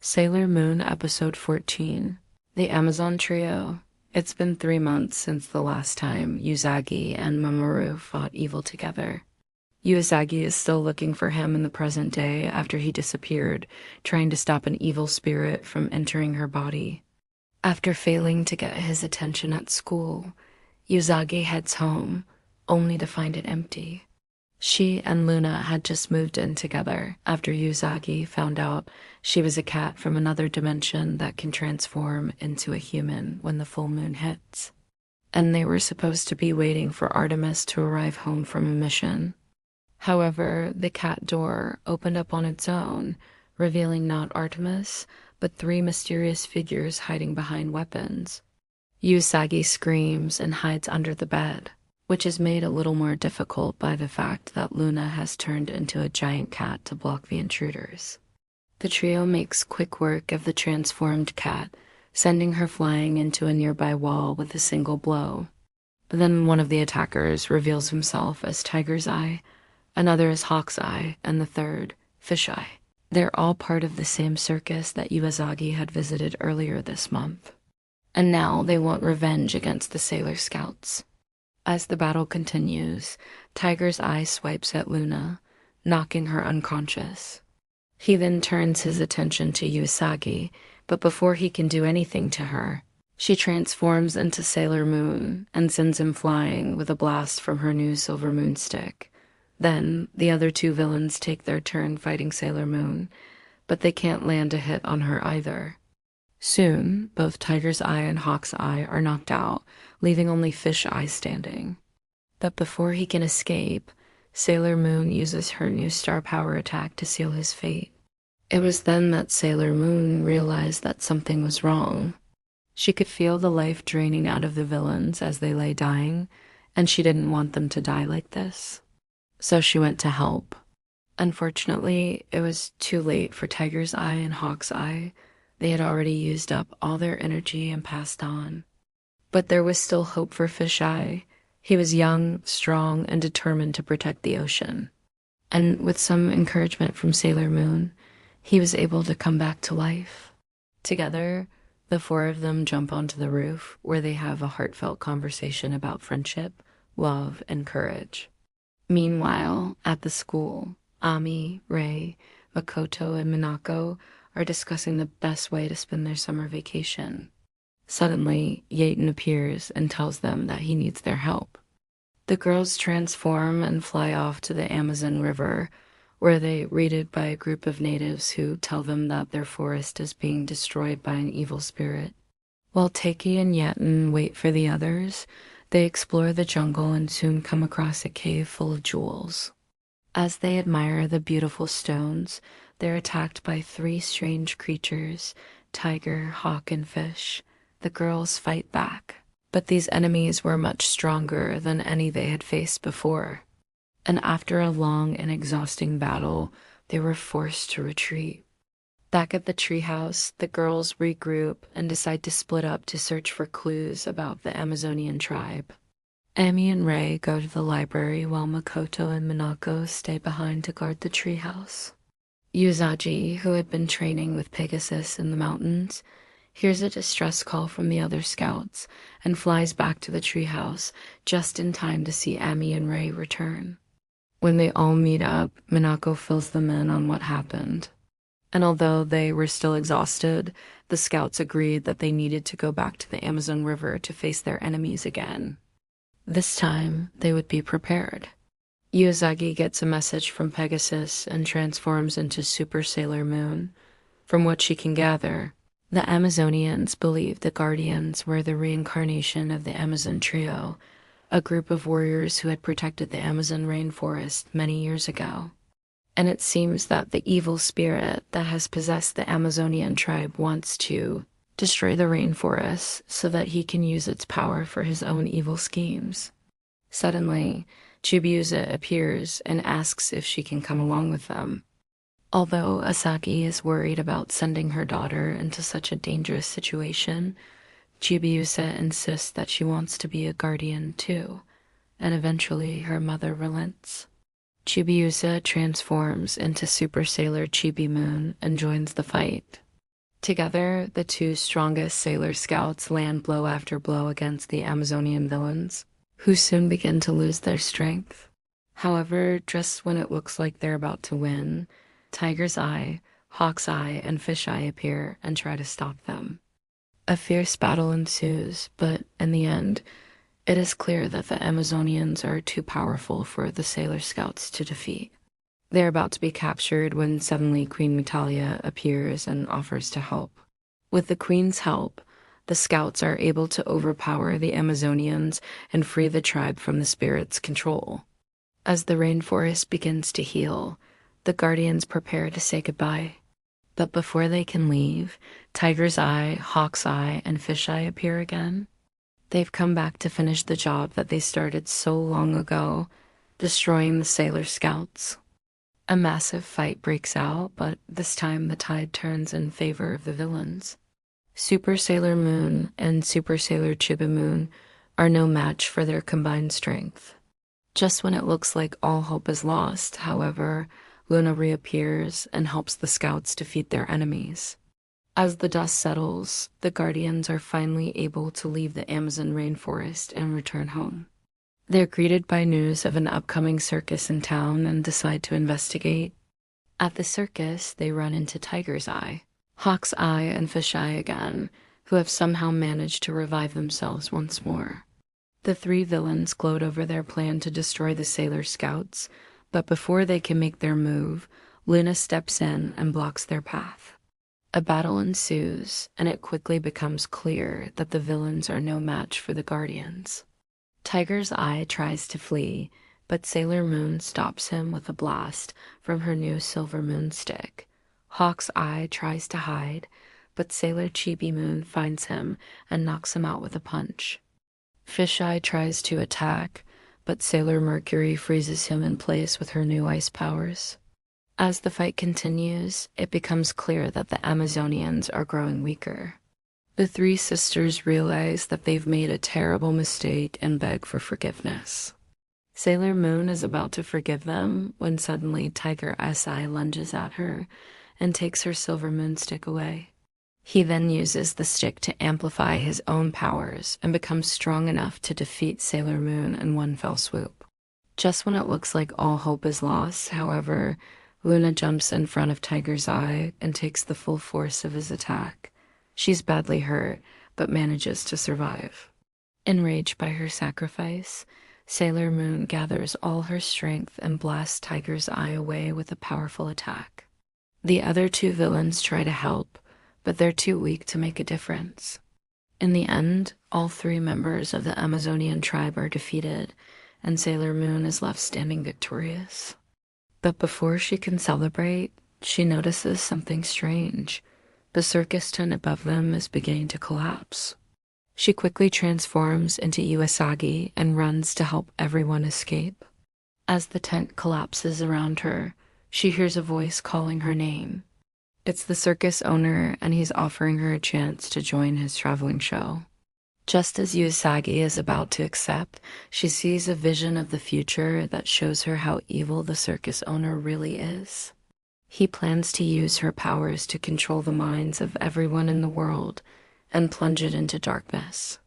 Sailor Moon Episode 14. The Amazon Trio. It's been 3 months since the last time Usagi and Mamoru fought evil together. Usagi is still looking for him in the present day after he disappeared, trying to stop an evil spirit from entering her body. After failing to get his attention at school, Usagi heads home, only to find it empty. She and Luna had just moved in together after Usagi found out she was a cat from another dimension that can transform into a human when the full moon hits. And they were supposed to be waiting for Artemis to arrive home from a mission. However, the cat door opened up on its own, revealing not Artemis, but 3 mysterious figures hiding behind weapons. Usagi screams and hides under the bed, which is made a little more difficult by the fact that Luna has turned into a giant cat to block the intruders. The trio makes quick work of the transformed cat, sending her flying into a nearby wall with a single blow. Then one of the attackers reveals himself as Tiger's Eye, another as Hawk's Eye, and the third, Fish Eye. They're all part of the same circus that Usagi had visited earlier this month. And now they want revenge against the Sailor Scouts. As the battle continues, Tiger's Eye swipes at Luna, knocking her unconscious. He then turns his attention to Usagi, but before he can do anything to her, she transforms into Sailor Moon and sends him flying with a blast from her new silver moon stick. Then, the other 2 villains take their turn fighting Sailor Moon, but they can't land a hit on her either. Soon, both Tiger's Eye and Hawk's Eye are knocked out, leaving only Fish Eye standing. But before he can escape, Sailor Moon uses her new star power attack to seal his fate. It was then that Sailor Moon realized that something was wrong. She could feel the life draining out of the villains as they lay dying, and she didn't want them to die like this. So she went to help. Unfortunately, it was too late for Tiger's Eye and Hawk's Eye. They had already used up all their energy and passed on. But there was still hope for Fish Eye. He was young, strong, and determined to protect the ocean. And with some encouragement from Sailor Moon, he was able to come back to life. Together, the 4 of them jump onto the roof, where they have a heartfelt conversation about friendship, love, and courage. Meanwhile, at the school, Ami, Rei, Makoto, and Minako are discussing the best way to spend their summer vacation. Suddenly, Yaten appears and tells them that he needs their help. The girls transform and fly off to the Amazon River, where they're greeted by a group of natives who tell them that their forest is being destroyed by an evil spirit. While Teiki and Yaten wait for the others, they explore the jungle and soon come across a cave full of jewels. As they admire the beautiful stones, they're attacked by 3 strange creatures, tiger, hawk, and fish. The girls fight back, but these enemies were much stronger than any they had faced before. And after a long and exhausting battle, they were forced to retreat. Back at the treehouse, the girls regroup and decide to split up to search for clues about the Amazonian tribe. Ami and Rei go to the library while Makoto and Minako stay behind to guard the treehouse. Usagi, who had been training with Pegasus in the mountains, hears a distress call from the other scouts and flies back to the treehouse just in time to see Ami and Rei return. When they all meet up, Minako fills them in on what happened. And although they were still exhausted, the scouts agreed that they needed to go back to the Amazon River to face their enemies again. This time, they would be prepared. Usagi gets a message from Pegasus and transforms into Super Sailor Moon. From what she can gather, the Amazonians believe the Guardians were the reincarnation of the Amazon Trio, a group of warriors who had protected the Amazon rainforest many years ago. And it seems that the evil spirit that has possessed the Amazonian tribe wants to destroy the rainforest so that he can use its power for his own evil schemes. Suddenly, Chibiusa appears and asks if she can come along with them. Although Usagi is worried about sending her daughter into such a dangerous situation, Chibiusa insists that she wants to be a guardian too, and eventually her mother relents. Chibiusa transforms into Super Sailor Chibi Moon and joins the fight. Together, the two strongest Sailor Scouts land blow after blow against the Amazonian villains, who soon begin to lose their strength. However, just when it looks like they're about to win, Tiger's Eye, Hawk's Eye, and Fish Eye appear and try to stop them. A fierce battle ensues, but in the end, it is clear that the Amazonians are too powerful for the Sailor Scouts to defeat. They're about to be captured when suddenly Queen Metalia appears and offers to help. With the Queen's help, the Scouts are able to overpower the Amazonians and free the tribe from the spirit's control. As the rainforest begins to heal, the Guardians prepare to say goodbye. But before they can leave, Tiger's Eye, Hawk's Eye, and Fish Eye appear again. They've come back to finish the job that they started so long ago, destroying the Sailor Scouts. A massive fight breaks out, but this time the tide turns in favor of the villains. Super Sailor Moon and Super Sailor Chibi Moon are no match for their combined strength. Just when it looks like all hope is lost, however, Luna reappears and helps the Scouts defeat their enemies. As the dust settles, the Guardians are finally able to leave the Amazon rainforest and return home. They're greeted by news of an upcoming circus in town and decide to investigate. At the circus, they run into Tiger's Eye, Hawk's Eye, and Fish Eye again, who have somehow managed to revive themselves once more. The three villains gloat over their plan to destroy the Sailor Scouts, but before they can make their move, Luna steps in and blocks their path. A battle ensues, and it quickly becomes clear that the villains are no match for the Guardians. Tiger's Eye tries to flee, but Sailor Moon stops him with a blast from her new silver moonstick. Hawk's Eye tries to hide, but Sailor Chibi Moon finds him and knocks him out with a punch. Fish Eye tries to attack, but Sailor Mercury freezes him in place with her new ice powers. As the fight continues, it becomes clear that the Amazonians are growing weaker. The three sisters realize that they've made a terrible mistake and beg for forgiveness. Sailor Moon is about to forgive them when suddenly Tiger SI lunges at her and takes her silver moonstick away. He then uses the stick to amplify his own powers and becomes strong enough to defeat Sailor Moon in one fell swoop. Just when it looks like all hope is lost, however, Luna jumps in front of Tiger's Eye and takes the full force of his attack. She's badly hurt, but manages to survive. Enraged by her sacrifice, Sailor Moon gathers all her strength and blasts Tiger's Eye away with a powerful attack. The other two villains try to help, but they're too weak to make a difference. In the end, all three members of the Amazonian tribe are defeated, and Sailor Moon is left standing victorious. But before she can celebrate, she notices something strange. The circus tent above them is beginning to collapse. She quickly transforms into Usagi and runs to help everyone escape. As the tent collapses around her, she hears a voice calling her name. It's the circus owner, and he's offering her a chance to join his traveling show. Just as Usagi is about to accept, she sees a vision of the future that shows her how evil the circus owner really is. He plans to use her powers to control the minds of everyone in the world and plunge it into darkness.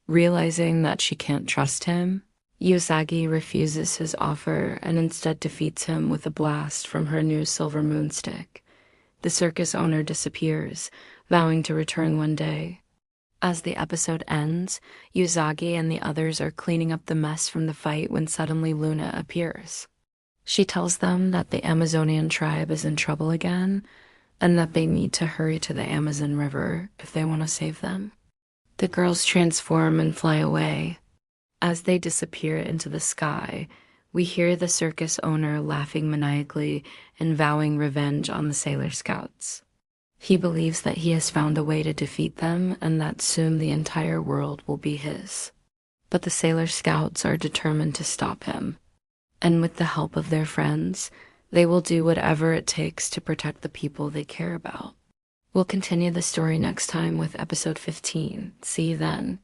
Realizing that she can't trust him, Usagi refuses his offer and instead defeats him with a blast from her new silver moonstick. The circus owner disappears, vowing to return one day. As the episode ends, Usagi and the others are cleaning up the mess from the fight when suddenly Luna appears. She tells them that the Amazonian tribe is in trouble again, and that they need to hurry to the Amazon River if they want to save them. The girls transform and fly away. As they disappear into the sky, we hear the circus owner laughing maniacally and vowing revenge on the Sailor Scouts. He believes that he has found a way to defeat them and that soon the entire world will be his. But the Sailor Scouts are determined to stop him. And with the help of their friends, they will do whatever it takes to protect the people they care about. We'll continue the story next time with episode 15. See you then.